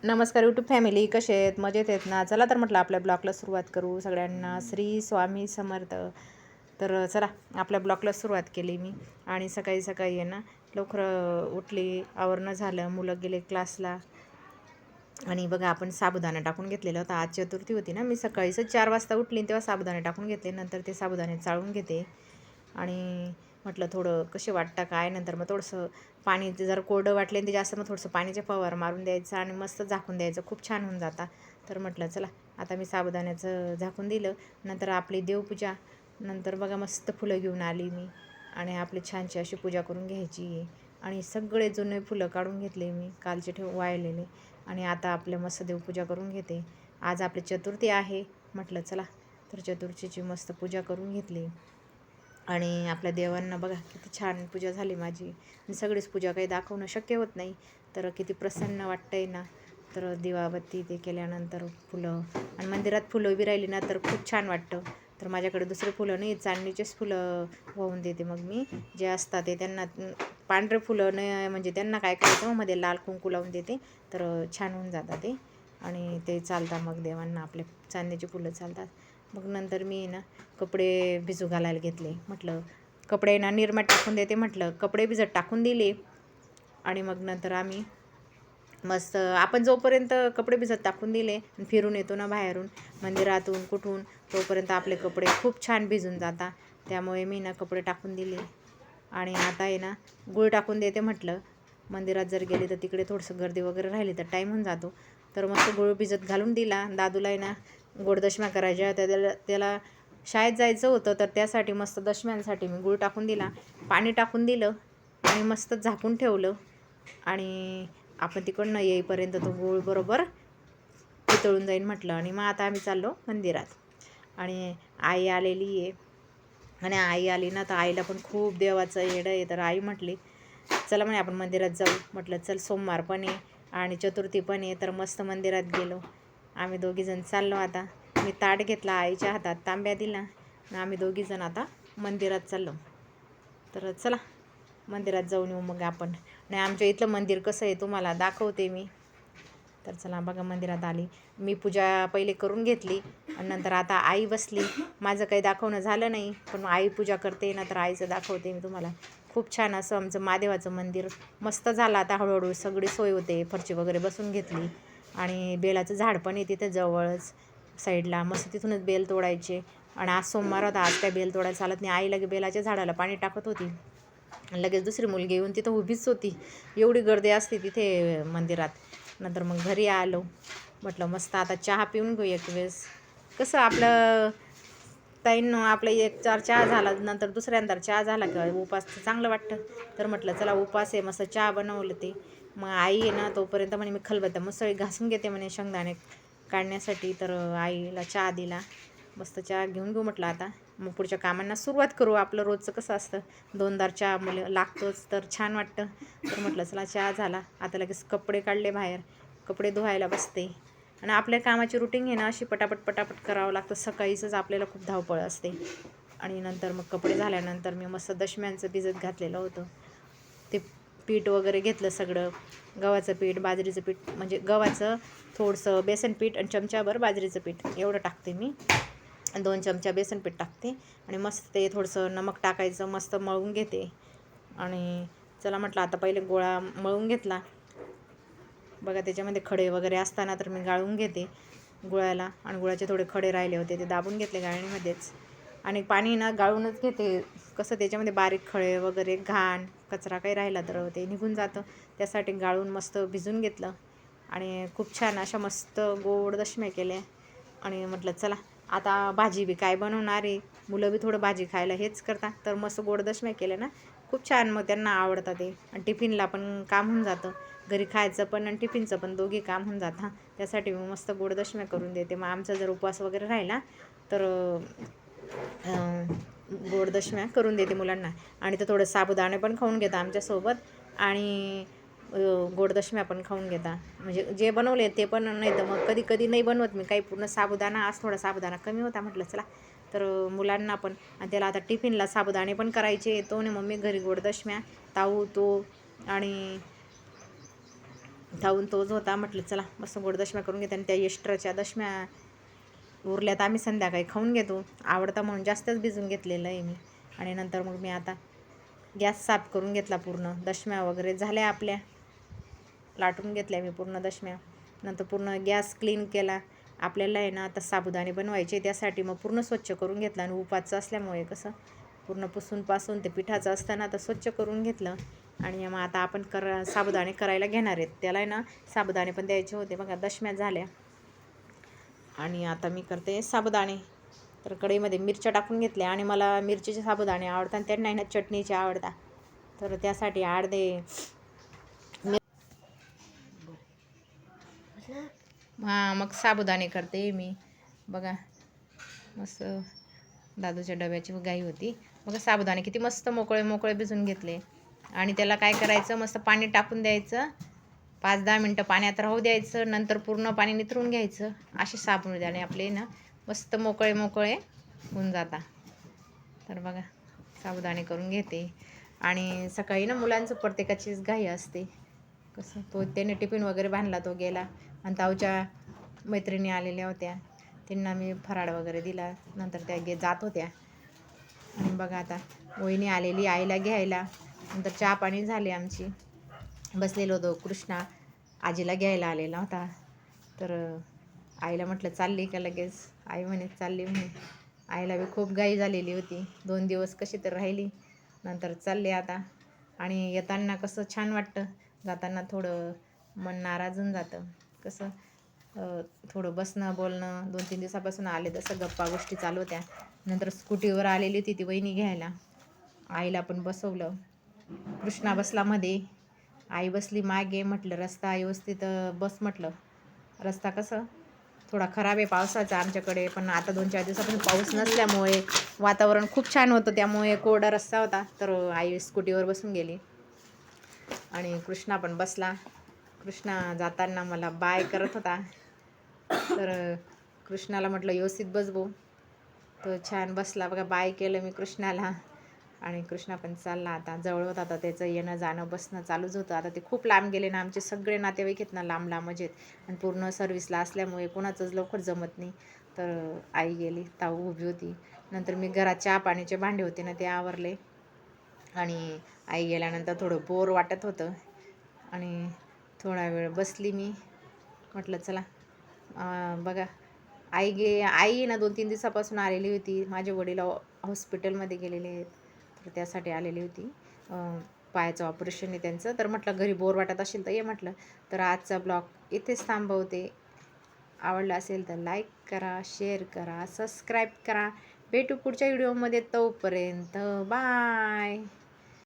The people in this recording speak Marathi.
नमस्कार यूट्यूब फॅमिली, कसे आहेत? मजेत आहेत ना? चला तर म्हटलं आपल्या ब्लॉगला सुरुवात करू. सगळ्यांना श्री स्वामी समर्थ. तर चला आपल्या ब्लॉगला सुरुवात केली मी. आणि सकाळी सकाळी आहे ना लवकर उठली, आवरणं झालं, मुलं गेले क्लासला. आणि बघा आपण साबुदाणा टाकून घेतलेला होता. आज चतुर्थी होती ना, मी सकाळीच 4 वाजता उठली तेव्हा साबुदाणे टाकून घेतले. नंतर ते साबुदाणे चाळून घेते आणि म्हटलं थोडं कसे वाटतं काय. नंतर मग थोडंसं पाणी जर कोरडं वाटले ते जास्त, मग थोडंसं पाण्याचे फवार मारून द्यायचं आणि मस्त झाकून द्यायचं, खूप छान होऊन जाता. तर म्हटलं चला आता मी साबुदाण्याचं झाकून दिलं. नंतर आपली देवपूजा, नंतर बघा मस्त फुलं घेऊन आली मी आणि आपली छानशी अशी पूजा करून घ्यायची. आणि सगळे जुने फुलं काढून घेतले मी, कालचे वाळलेले. आणि आता आपल्या मस्त देवपूजा करून घेते. आज आपली चतुर्थी आहे. म्हटलं चला तर चतुर्थीची मस्त पूजा करून घेतली. आणि आपल्या देवांना बघा किती छान पूजा झाली माझी. आणि सगळीच पूजा काही दाखवणं शक्य होत नाही, तर किती प्रसन्न वाटतंय ना. तर दिवाबत्ती ते केल्यानंतर फुलं आणि मंदिरात फुलं उभी राहिली ना तर खूप छान वाटतं. तर माझ्याकडे दुसरे फुलं नाही, चांदणीचेच फुलं वाहून देते मग मी. जे असतात ते त्यांना पांढरे फुलं नाही, म्हणजे त्यांना काय करायचं मग मध्ये लाल कुंकू लावून देते, तर छान होऊन जातात ते. आणि ते चालतात मग देवांना आपले चांदणीचे फुलं चालतात. मग नंतर मी ना कपडे भिजू घालायला घेतले. म्हटलं कपडे ना निरमात टाकून देते, म्हटलं कपडे भिजत टाकून दिले. आणि मग नंतर आम्ही मस्त आपण जोपर्यंत कपडे भिजत टाकून दिले आणि फिरून येतो ना बाहेरून मंदिरातून कुठून, तोपर्यंत आपले कपडे खूप छान भिजून जातात. त्यामुळे मी ना कपडे टाकून दिले. आणि आता आहे ना गूळ टाकून देते. म्हटलं मंदिरात जर गेले तर तिकडे थोडंसं गर्दी वगैरे राहिली तर टाईम होऊन जातो. तर मस्त गूळ भिजत घालून दिला. दादूला आहे ना गोड दशम्या करायच्या होत्या, त्याला शाळेत जायचं होतं, तर त्यासाठी मस्त दशम्यांसाठी मी गूळ टाकून दिला, पाणी टाकून दिलं आणि मस्त झाकून ठेवलं. आणि आपण तिकडनं येईपर्यंत तो गूळ बरोबर पितळून जाईल म्हटलं. आणि मग आता आम्ही चाललो मंदिरात. आणि आई आलेली आहे. आणि आई आली ना तर आईला पण खूप देवाचं येडं आहे. तर आई म्हटली चला म्हणे आपण मंदिरात जाऊ. म्हटलं चल, सोमवार पण आहे आणि चतुर्थी पण आहे, तर मस्त मंदिरात गेलो. आम्ही दोघीजण चाललो आता. मी ताट घेतला, आईच्या हातात तांब्या दिला आणि आम्ही दोघीजण आता मंदिरात चाललो. तर चला मंदिरात जाऊन येऊ मग आपण. आणि आमच्या इथलं मंदिर कसं आहे तुम्हाला दाखवते मी. तर चला बघा मंदिरात आली मी, पूजा पहिले करून घेतली आणि नंतर आता आई बसली. माझं काही दाखवणं झालं नाही, पण आई पूजा करते ना तर आईचं दाखवते मी तुम्हाला. खूप छान असं आमचं महादेवाचं मंदिर मस्त झालं. आता हळूहळू सगळी सोय होते, फरची वगैरे बसून घेतली. आणि बेलाचं झाड पण आहे तिथे जवळच साईडला, मस्त तिथूनच बेल तोडायचे. आणि आज सोमवार होता, आज काय बेल तोडायला चालत नाही. आई लगे बेलाच्या झाडाला पाणी टाकत होती. लगेच दुसरी मुलगी येऊन तिथं उभीच होती, एवढी गर्दी असते तिथे मंदिरात. नंतर मग घरी आलो. म्हटलं मस्त आता चहा पिऊन घेऊ एक वेळेस. कसं आपलं ताईंनो आपलं एक चार चहा झाला नंतर दुसऱ्यांदा चहा झाला का उपास चांगलं वाटतं. तर म्हटलं चला उपास आहे, मस्त चहा बनवलं ते. मग आई आहे ना तोपर्यंत म्हणे मी खलबत्त्या मस्त घासून घेते म्हणे शेंगदाणे काढण्यासाठी. तर आईला चहा दिला. मस्त चहा घेऊन घेऊ म्हटलं आता. मग पुढच्या कामांना सुरुवात करू. आपलं रोजचं कसं असतं, दोनदार चहा मुलं लागतोच, तर छान वाटतं. तर म्हटलं चला चहा झाला, आता लगेच कपडे काढले बाहेर, कपडे धुवायला बसते. आणि आपल्या कामाची रुटीन आहे ना अशी पटापट पटापट करावं लागतं. सकाळीच आपल्याला खूप धावपळ असते. आणि नंतर मग कपडे झाल्यानंतर मी मस्त दशम्यांचं भिजत घातलेलं होतं, ते पीठ वगैरे घेतलं सगळं. गव्हाचं पीठ, बाजरीचं पीठ, म्हणजे गव्हाचं थोडंसं बेसन पीठ आणि चमच्याभर बाजरीचं पीठ एवढं टाकते मी. 2 चमचा बेसन पीठ टाकते आणि मस्त ते थोडंसं नमक टाकायचं, मस्त मळून घेते. आणि चला म्हटलं आता पहिले गोळा मळून घेतला. बघा त्याच्यामध्ये खडे वगैरे असताना तर मी गाळून घेते गुळाला. आणि गुळाचे थोडे खडे राहिले होते ते दाबून घेतले गाळणीमध्येच. आणि पाणी ना गाळूनच घेते, कसं त्याच्यामध्ये बारीक खडे वगैरे घाण कचरा काही राहिला तर ते निघून जातं. त्यासाठी गाळून मस्त भिजून घेतलं. आणि खूप छान अशा मस्त गोड दशम्या केल्या. आणि म्हटलं चला आता भाजी बी काय बनवणार आहे, मुलं बी थोडं भाजी खायला हेच करतात, तर मस्त गोड दशम्या केल्या ना खूप छान. मग त्यांना आवडतं ते. आणि टिफिनला पण काम होऊन जातं, घरी खायचं पण आणि टिफिनचं पण दोघी काम होऊन जातं. त्यासाठी मी मस्त गोड दशम्या करून देते. मग आमचा जर उपवास वगैरे राहिला तर गोड दशम्या करून देते मुलांना. आणि ते थोडं साबुदाणे पण खाऊन घेता आमच्यासोबत आणि गोड दशम्या पण खाऊन घेता. म्हणजे जे बनवले ते पण, नाही तर मग कधी कधी नाही बनवत मी काही पूर्ण साबुदाणा. आज थोडा साबुदाणा कमी होता, म्हटलं चला तर मुलांना पण. आणि त्याला आता टिफिनला साबुदाणे पण करायचे. तो ने मम्मी घरी गोड दशम्या, ताऊ तो आणि खाऊन तोच होता. म्हटलं चला मस्त गोड दशम्या करून घेते. आणि त्या एक्स्ट्राच्या दशम्या उरल्यात आम्ही संध्याकाळी खाऊन घेतो. आवडता म्हणून जास्तच भिजून घेतलेलं आहे मी. आणि नंतर मग मी आता गॅस साफ करून घेतला पूर्ण. दशम्या वगैरे झाल्या आपल्या, लाटून घेतल्या मी पूर्ण दशम्या. नंतर पूर्ण गॅस क्लीन केला. आपल्याला आहे ना आता साबुदाणे बनवायचे, त्यासाठी मग पूर्ण स्वच्छ करून घेतला. आणि उपाचं असल्यामुळे कसं पूर्ण पुसून पासून ते पिठाचं असताना आता स्वच्छ करून घेतलं. आणि मग आता आपण साबुदाणे करायला घेणार आहेत. त्याला आहे ना साबुदाणे पण द्यायचे होते. बघा दशम्या झाल्या. आणि आता मी करते साबुदाणे. तर कढईमध्ये मिरच्या टाकून घेतल्या. आणि मला मिरचीचे साबुदाणे आवडतात आणि त्यांना ना चटणीचे आवडतात. तर त्यासाठी अर्धे हां मग साबुदाणे करते मी. बघा मस्त दादूच्या डब्याची घाई होती. बघा साबुदाणे किती मस्त मोकळे मोकळे भिजून घेतले. आणि त्याला काय करायचं, मस्त पाणी टाकून द्यायचं. 5-10 मिनटं पाण्यात राहू द्यायचं. नंतर पूर्ण पाणी निथरून घ्यायचं. असे साबुदाणे आपले ना मस्त मोकळे मोकळे होऊन जातात. तर बघा साबुदाणे करून घेते. आणि सकाळी ना मुलांचं प्रत्येकाचीच घाई असते. कसं त्याने टिफिन वगैरे बांधला, तो गेला. आणि ताऊच्या मैत्रिणी आलेल्या होत्या, त्यांना मी फराळ वगैरे दिला. नंतर त्या जात होत्या. आणि बघा आता वहिनी आलेली आईला घ्यायला. नंतर चहा पाणी झाली आमची. बसलेलो होतो. कृष्णा आजीला घ्यायला आलेला होता. तर आईला म्हटलं चालली का लगेच. आई म्हणे चालली म्हणे. आईला बी खूप घाई झालेली होती. 2 दिवस कशी तर राहिली. नंतर चालले आता. आणि येताना कसं छान वाटतं, जाताना थोडं मन नाराज होऊन जातं. कसं थोडं बसणं बोलणं, 2-3 दिवसापासून आले तसं गप्पा गोष्टी चालू होत्या. नंतर स्कूटीवर आलेली होती ती वहिनी घ्यायला. आईला पण बसवलं. कृष्णा बसला मध्ये, आई बसली मागे. म्हटलं रस्ता व्यवस्थित बस म्हटलं. रस्ता कसं थोडा खराब आहे पावसाचा आमच्याकडे, पण आता 2-4 दिवसापासून पाऊस नसल्यामुळे वातावरण खूप छान होतं. त्यामुळे कोरडा रस्ता होता. तर आई स्कूटीवर बसून गेली. आणि कृष्णा पण बसला. कृष्णा जाताना मला बाय करत होता. तर कृष्णाला म्हटलं व्यवस्थित बसबो. तो छान बसला. बघा बाय केलं मी कृष्णाला. आणि कृष्णा पण चालला आता. जवळ होता आता त्याचं येणं जाणं बसणं चालूच होतं. आता ते खूप लांब गेले ना, आमचे सगळे नातेवाईक आहेत ना लांब लांबच आहेत. आणि पूर्ण सर्व्हिसला असल्यामुळे कोणाचंच लवकर जमत नाही. तर आई गेली, ताऊ उभी होती. नंतर मी घरात चहा पाण्याचे भांडे होते ना ते आवरले. आणि आई गेल्यानंतर थोडं बोर वाटत होतं. आणि थोडा वेळ बसली मी. म्हटलं चला बघा आई ना 2-3 दिवसापासून आलेली होती. माझे वडील हॉस्पिटलमध्ये गेलेले आहेत. तर त्यासाठी आलेली होती. पायाचं ऑपरेशन आहे त्यांचं. तर म्हटलं घरी बोर वाटत असेल तर ये म्हटलं. तर आजचा ब्लॉग इथेच थांबवते. आवडला असेल तर लाईक करा, शेअर करा, सबस्क्राईब करा. भेटू पुढच्या व्हिडिओमध्ये. तोपर्यंत बाय.